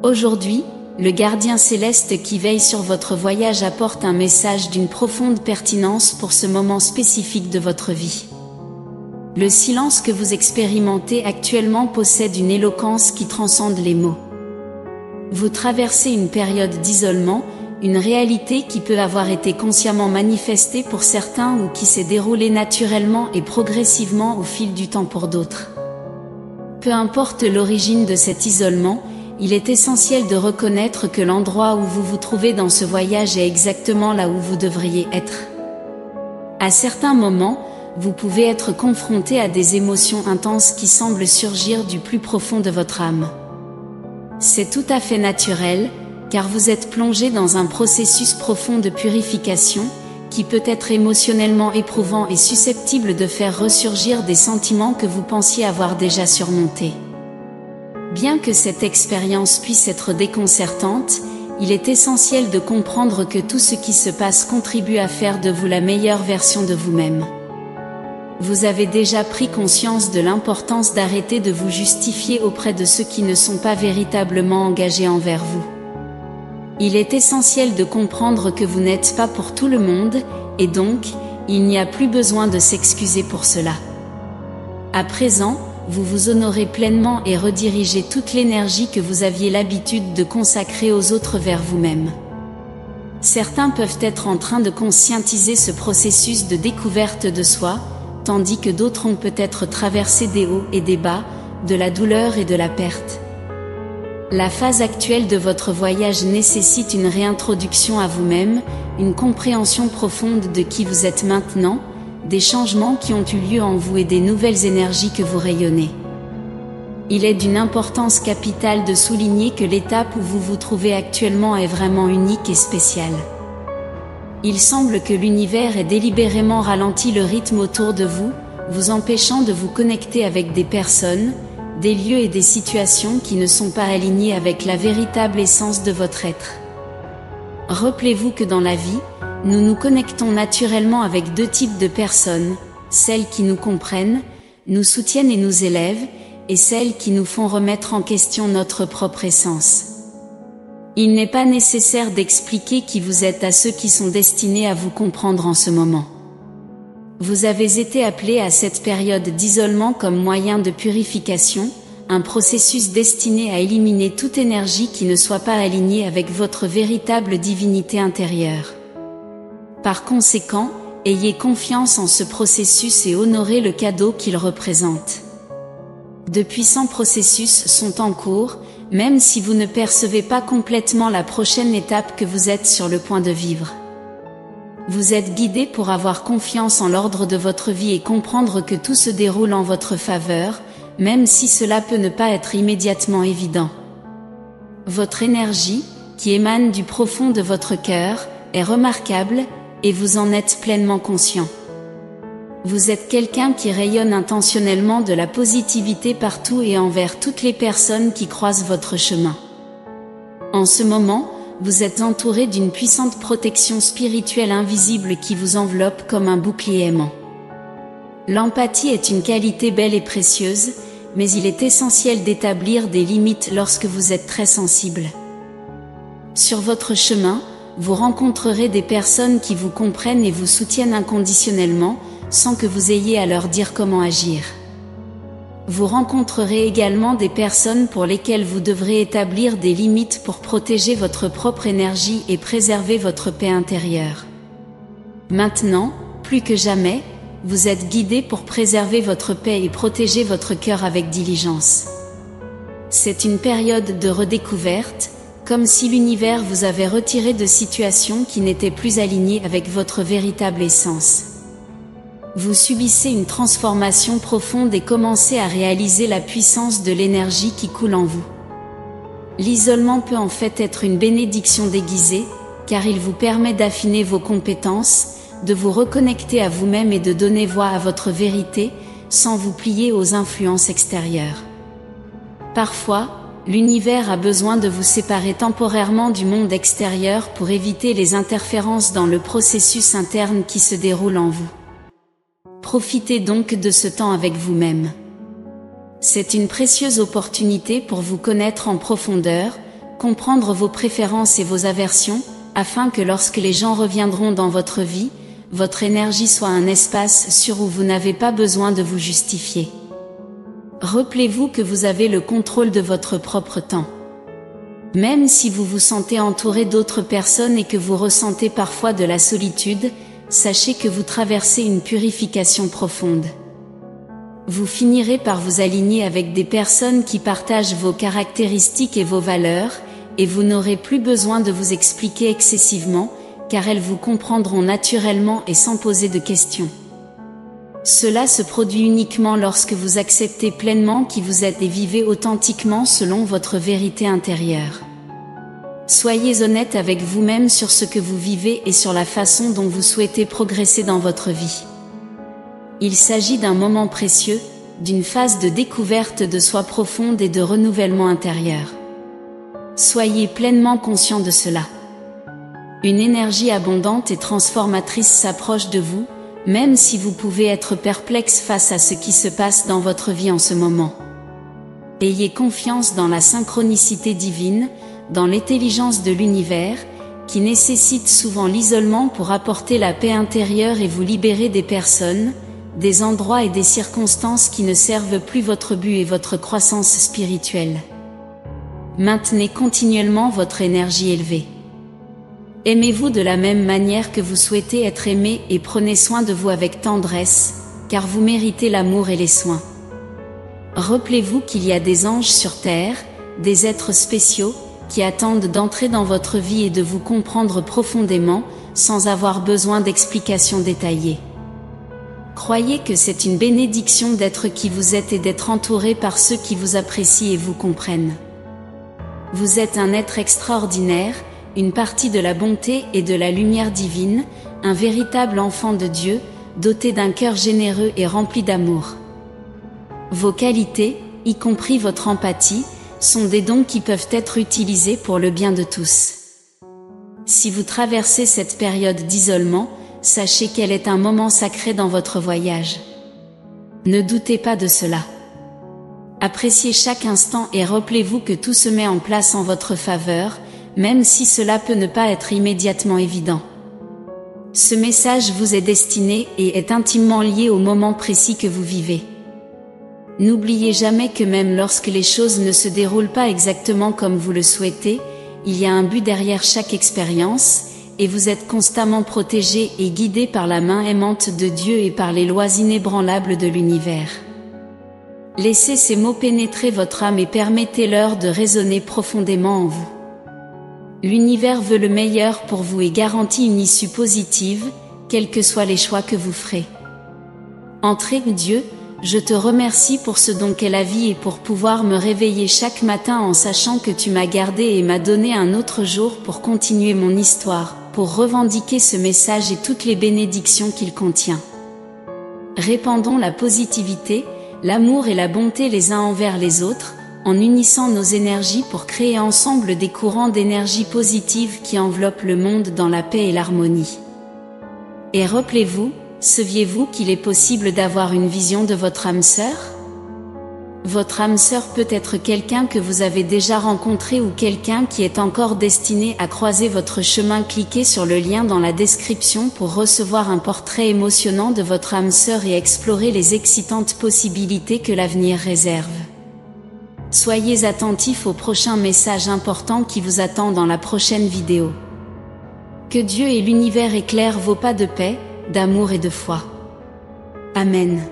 Aujourd'hui, le gardien céleste qui veille sur votre voyage apporte un message d'une profonde pertinence pour ce moment spécifique de votre vie. Le silence que vous expérimentez actuellement possède une éloquence qui transcende les mots. Vous traversez une période d'isolement, une réalité qui peut avoir été consciemment manifestée pour certains ou qui s'est déroulée naturellement et progressivement au fil du temps pour d'autres. Peu importe l'origine de cet isolement, il est essentiel de reconnaître que l'endroit où vous vous trouvez dans ce voyage est exactement là où vous devriez être. À certains moments, vous pouvez être confronté à des émotions intenses qui semblent surgir du plus profond de votre âme. C'est tout à fait naturel, car vous êtes plongé dans un processus profond de purification, qui peut être émotionnellement éprouvant et susceptible de faire ressurgir des sentiments que vous pensiez avoir déjà surmontés. Bien que cette expérience puisse être déconcertante, il est essentiel de comprendre que tout ce qui se passe contribue à faire de vous la meilleure version de vous-même. Vous avez déjà pris conscience de l'importance d'arrêter de vous justifier auprès de ceux qui ne sont pas véritablement engagés envers vous. Il est essentiel de comprendre que vous n'êtes pas pour tout le monde, et donc, il n'y a plus besoin de s'excuser pour cela. À présent, vous vous honorez pleinement et redirigez toute l'énergie que vous aviez l'habitude de consacrer aux autres vers vous-même. Certains peuvent être en train de conscientiser ce processus de découverte de soi, tandis que d'autres ont peut-être traversé des hauts et des bas, de la douleur et de la perte. La phase actuelle de votre voyage nécessite une réintroduction à vous-même, une compréhension profonde de qui vous êtes maintenant, des changements qui ont eu lieu en vous et des nouvelles énergies que vous rayonnez. Il est d'une importance capitale de souligner que l'étape où vous vous trouvez actuellement est vraiment unique et spéciale. Il semble que l'univers ait délibérément ralenti le rythme autour de vous, vous empêchant de vous connecter avec des personnes, des lieux et des situations qui ne sont pas alignés avec la véritable essence de votre être. Rappelez-vous que dans la vie, nous nous connectons naturellement avec deux types de personnes, celles qui nous comprennent, nous soutiennent et nous élèvent, et celles qui nous font remettre en question notre propre essence. Il n'est pas nécessaire d'expliquer qui vous êtes à ceux qui sont destinés à vous comprendre en ce moment. Vous avez été appelé à cette période d'isolement comme moyen de purification, un processus destiné à éliminer toute énergie qui ne soit pas alignée avec votre véritable divinité intérieure. Par conséquent, ayez confiance en ce processus et honorez le cadeau qu'il représente. De puissants processus sont en cours, même si vous ne percevez pas complètement la prochaine étape que vous êtes sur le point de vivre. Vous êtes guidé pour avoir confiance en l'ordre de votre vie et comprendre que tout se déroule en votre faveur, même si cela peut ne pas être immédiatement évident. Votre énergie, qui émane du profond de votre cœur, est remarquable, et vous en êtes pleinement conscient. Vous êtes quelqu'un qui rayonne intentionnellement de la positivité partout et envers toutes les personnes qui croisent votre chemin. En ce moment, vous êtes entouré d'une puissante protection spirituelle invisible qui vous enveloppe comme un bouclier aimant. L'empathie est une qualité belle et précieuse, mais il est essentiel d'établir des limites lorsque vous êtes très sensible. Sur votre chemin, vous rencontrerez des personnes qui vous comprennent et vous soutiennent inconditionnellement, sans que vous ayez à leur dire comment agir. Vous rencontrerez également des personnes pour lesquelles vous devrez établir des limites pour protéger votre propre énergie et préserver votre paix intérieure. Maintenant, plus que jamais, vous êtes guidé pour préserver votre paix et protéger votre cœur avec diligence. C'est une période de redécouverte, comme si l'univers vous avait retiré de situations qui n'étaient plus alignées avec votre véritable essence. Vous subissez une transformation profonde et commencez à réaliser la puissance de l'énergie qui coule en vous. L'isolement peut en fait être une bénédiction déguisée, car il vous permet d'affiner vos compétences, de vous reconnecter à vous-même et de donner voix à votre vérité, sans vous plier aux influences extérieures. Parfois, l'univers a besoin de vous séparer temporairement du monde extérieur pour éviter les interférences dans le processus interne qui se déroule en vous. Profitez donc de ce temps avec vous-même. C'est une précieuse opportunité pour vous connaître en profondeur, comprendre vos préférences et vos aversions, afin que lorsque les gens reviendront dans votre vie, votre énergie soit un espace sûr où vous n'avez pas besoin de vous justifier. Rappelez-vous que vous avez le contrôle de votre propre temps. Même si vous vous sentez entouré d'autres personnes et que vous ressentez parfois de la solitude, sachez que vous traversez une purification profonde. Vous finirez par vous aligner avec des personnes qui partagent vos caractéristiques et vos valeurs, et vous n'aurez plus besoin de vous expliquer excessivement, car elles vous comprendront naturellement et sans poser de questions. Cela se produit uniquement lorsque vous acceptez pleinement qui vous êtes et vivez authentiquement selon votre vérité intérieure. Soyez honnête avec vous-même sur ce que vous vivez et sur la façon dont vous souhaitez progresser dans votre vie. Il s'agit d'un moment précieux, d'une phase de découverte de soi profonde et de renouvellement intérieur. Soyez pleinement conscient de cela. Une énergie abondante et transformatrice s'approche de vous, même si vous pouvez être perplexe face à ce qui se passe dans votre vie en ce moment. Ayez confiance dans la synchronicité divine, dans l'intelligence de l'univers, qui nécessite souvent l'isolement pour apporter la paix intérieure et vous libérer des personnes, des endroits et des circonstances qui ne servent plus votre but et votre croissance spirituelle. Maintenez continuellement votre énergie élevée. Aimez-vous de la même manière que vous souhaitez être aimé et prenez soin de vous avec tendresse, car vous méritez l'amour et les soins. Rappelez-vous qu'il y a des anges sur terre, des êtres spéciaux, qui attendent d'entrer dans votre vie et de vous comprendre profondément, sans avoir besoin d'explications détaillées. Croyez que c'est une bénédiction d'être qui vous êtes et d'être entouré par ceux qui vous apprécient et vous comprennent. Vous êtes un être extraordinaire, une partie de la bonté et de la lumière divine, un véritable enfant de Dieu, doté d'un cœur généreux et rempli d'amour. Vos qualités, y compris votre empathie, sont des dons qui peuvent être utilisés pour le bien de tous. Si vous traversez cette période d'isolement, sachez qu'elle est un moment sacré dans votre voyage. Ne doutez pas de cela. Appréciez chaque instant et rappelez-vous que tout se met en place en votre faveur, même si cela peut ne pas être immédiatement évident. Ce message vous est destiné et est intimement lié au moment précis que vous vivez. N'oubliez jamais que même lorsque les choses ne se déroulent pas exactement comme vous le souhaitez, il y a un but derrière chaque expérience, et vous êtes constamment protégé et guidé par la main aimante de Dieu et par les lois inébranlables de l'univers. Laissez ces mots pénétrer votre âme et permettez-leur de résonner profondément en vous. L'univers veut le meilleur pour vous et garantit une issue positive, quels que soient les choix que vous ferez. Entrez, Dieu, je te remercie pour ce don qu'est la vie et pour pouvoir me réveiller chaque matin en sachant que tu m'as gardé et m'as donné un autre jour pour continuer mon histoire, pour revendiquer ce message et toutes les bénédictions qu'il contient. Répandons la positivité, l'amour et la bonté les uns envers les autres, en unissant nos énergies pour créer ensemble des courants d'énergie positive qui enveloppent le monde dans la paix et l'harmonie. Et rappelez-vous, saviez-vous qu'il est possible d'avoir une vision de votre âme sœur? Votre âme sœur peut être quelqu'un que vous avez déjà rencontré ou quelqu'un qui est encore destiné à croiser votre chemin. Cliquez sur le lien dans la description pour recevoir un portrait émotionnant de votre âme sœur et explorer les excitantes possibilités que l'avenir réserve. Soyez attentifs au prochain message important qui vous attend dans la prochaine vidéo. Que Dieu et l'univers éclairent vos pas de paix, d'amour et de foi. Amen.